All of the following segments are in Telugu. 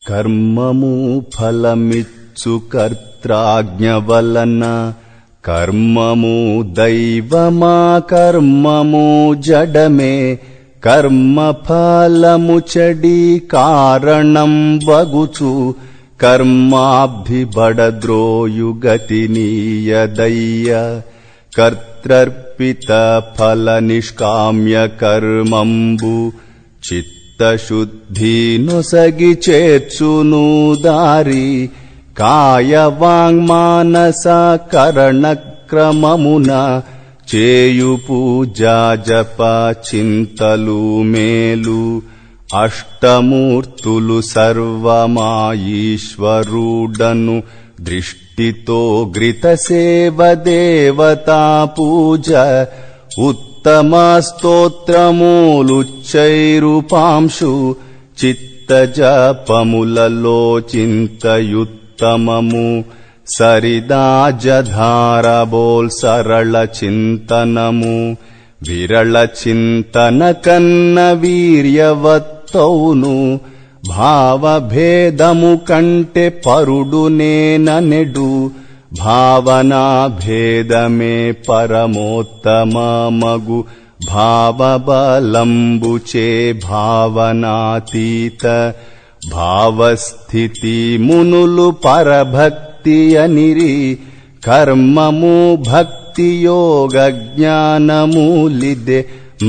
కర్మము ఫలమిచ్చు కర్త్రాజ్ఞ వలన కర్మము దైవమా కర్మము జడమే కర్మ ఫలము చెడి కారణం వగుచు కర్మాబ్ధిబడద్రోయు గతినీయదయ్య కర్త్రర్పిత ఫల నిష్కామ్య కర్మంబు చిత్తశుద్ధి నొసగి చేర్చును దారి కాయ వాంగ్మానస కరణ క్రమమున చేయు పూజా జప చింతలు మేలు అష్టమూర్తులు సర్వమాయీశ్వరుడను దృష్టితో ఘృత సేవ దేవతా పూజ ఉత్తమ స్తోత్రములుచ్చైరూపాంశు చిత్త జపములలో చింతయుత్తమము సరిదాజధార బోల్ సరళ చింతనము విరళ చింతన కన్న వీర్యవత్తౌను భావభేదము కంటే పరుడు నేననెడు భావనా భేదమే పరమోత్తమమగు భావబలంబుచే భావనాతీత భావస్థితి మునులు పరభక్తి అనిరి కర్మము భక్తి యోగ జ్ఞానములిదే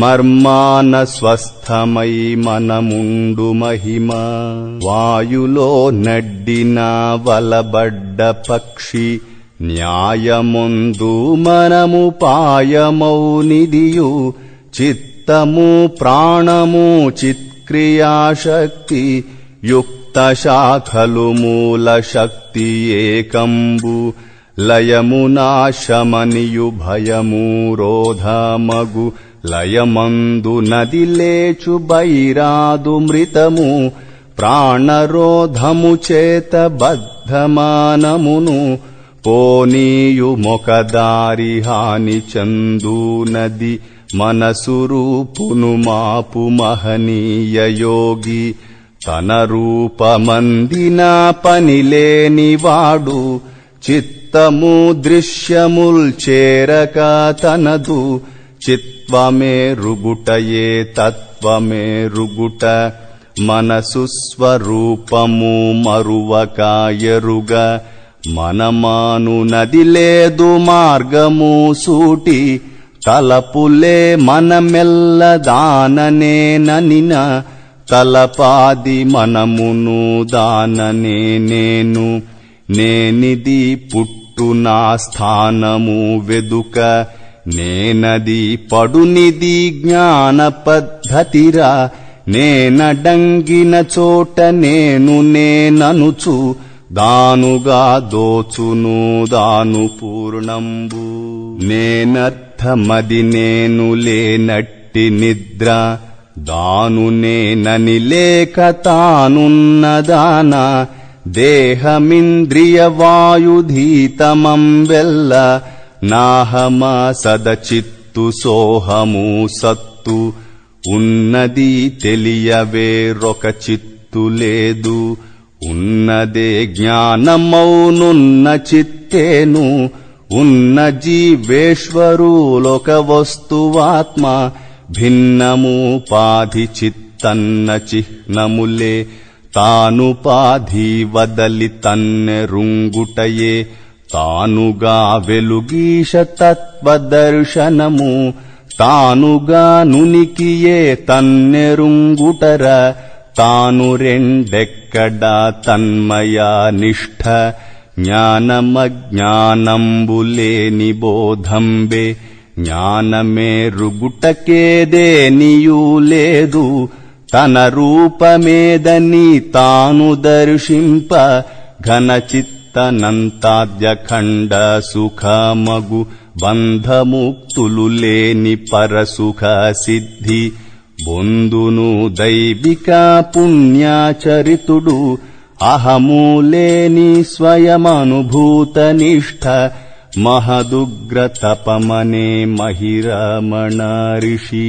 మర్మాన స్వస్థమై మనముండు మహిమ వాయులో నడ్డిన వలబడ్డ పక్షి న్యాయముందు మనము పాయమౌనిదియు చిత్తము ప్రాణము చిత్క్రియాశక్తి యుక్త శాఖలు మూల శక్తి ఏకంబు లయము నాశమనియు భయము రోధమగు లయమందు నది లేచు బైరాదు మృతము ప్రాణరోధము చేత బద్ధమానమును పోనీయు మొకదారి హాని చందు నది మనసు రూపును మాపు మహనీయ యోగి తన రూపమందిన పనిలేనివాడు చిత్తము దృశ్యముల్ చేరక తనదు చిత్వమే రుగుటయే తత్వమే రుగుట మనసు స్వరూపము మరువక ఎరుగ మనమాను నది లేదు మార్గము సూటి తలపులే మనమెల్ల దాననే ననిన తలపాది మనమును దాననే నేను నేనిది పుట్టు నా స్థానము వెదుక నేనది పడునిది జ్ఞాన పద్ధతిరా నేనడంగిన చోట నేను నేననుచు దానుగా దోచును దాను పూర్ణంబు నేనర్థమది నేను లేనట్టి నిద్ర దాను నేనని లేక తానున్నదాన దేహమింద్రియ వాయుధీతమం వెల్ల నాహమా సదచిత్తు సోహము సత్తు ఉన్నది తెలియవేరొక చిత్తు లేదు ఉన్నదే జ్ఞానమౌనున్న చిత్తేను ఉన్న జీవేశ్వరులొక వస్తువాత్మ భిన్నముపాధి చిత్తన్న చిహ్నములే తానుపాధి వదలి తన్నెరుంగుటయే తానుగా వెలుగీశ తత్వదర్శనము తానుగా నునికియే తన్నెరుంగుటర తాను రెండెక్కడా తన్మయా నిష్ఠ జ్ఞానమజ్ఞానంబులేని బోధంబే జ్ఞానమే రుగుటకేదేనియూ లేదు తన రూపమేదని తాను దర్శింప ఘనచిత్తనంతాద్యఖండ సుఖమగు బంధముక్తులు లేని పరసుఖ సిద్ధి బొందును దైవిక పుణ్యాచరితుడు అహము లేని స్వయమనుభూత నిష్ఠ మహదుగ్ర తపమనే మహిరమణ ఋషి.